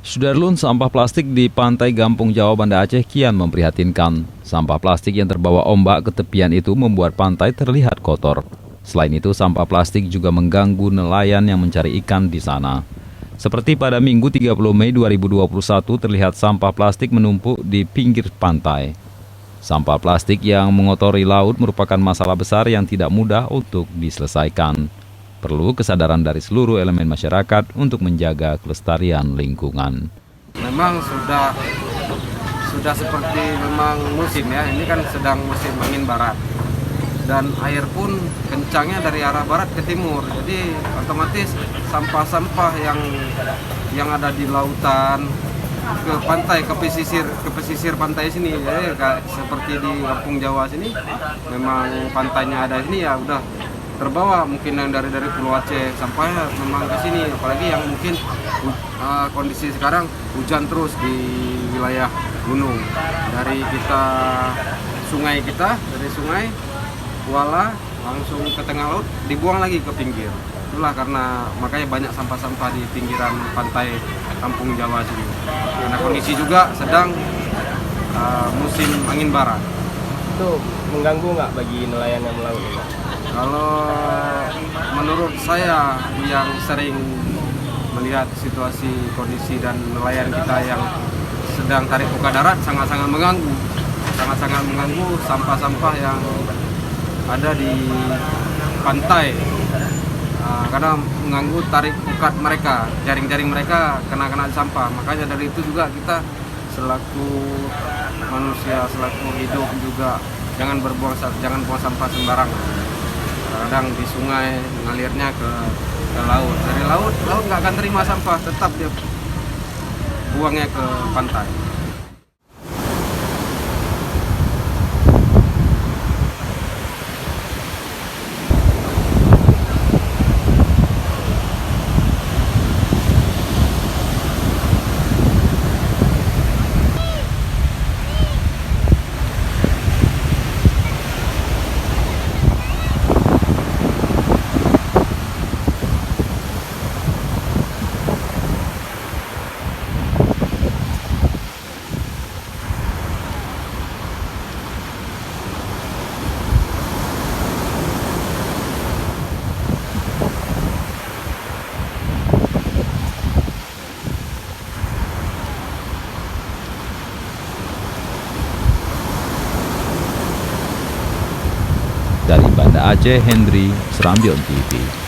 Sudarlun, sampah plastik di pantai Gampung Jawa, Banda Aceh kian memprihatinkan. Sampah plastik yang terbawa ombak ke tepian itu membuat pantai terlihat kotor. Selain itu, sampah plastik juga mengganggu nelayan yang mencari ikan di sana. Seperti pada Minggu 30 Mei 2021 terlihat sampah plastik menumpuk di pinggir pantai. Sampah plastik yang mengotori laut merupakan masalah besar yang tidak mudah untuk diselesaikan. Perlu kesadaran dari seluruh elemen masyarakat untuk menjaga kelestarian lingkungan. Memang sudah seperti memang musim ya, ini kan sedang musim angin barat. Dan air pun kencangnya dari arah barat ke timur. Jadi otomatis sampah-sampah yang ada di lautan ke pantai, ke pesisir pantai sini. Jadi seperti di Kampung Jawa sini, memang pantainya ada sini ya udah terbawa, mungkin yang dari Pulau Aceh sampai memang ke sini, apalagi yang mungkin kondisi sekarang hujan terus di wilayah gunung. Dari sungai Kuala langsung ke tengah laut dibuang lagi ke pinggir. Itulah karena makanya banyak sampah-sampah di pinggiran pantai Kampung Jawa sini. Karena kondisi juga sedang musim angin barat. Itu mengganggu nggak bagi nelayan yang melaut? Kalau menurut saya yang sering melihat situasi kondisi dan nelayan kita yang sedang tarik buka darat sangat-sangat mengganggu. Sangat-sangat mengganggu sampah-sampah yang ada di pantai. Karena mengganggu tarik bukat mereka, jaring-jaring mereka kena sampah. Makanya dari itu juga kita selaku manusia, selaku hidup juga jangan buang sampah sembarangan. Kadang di sungai mengalirnya ke laut. Dari laut nggak akan terima sampah, tetap dia buangnya ke pantai. Dari Banda Aceh, Hendri, Serambion TV.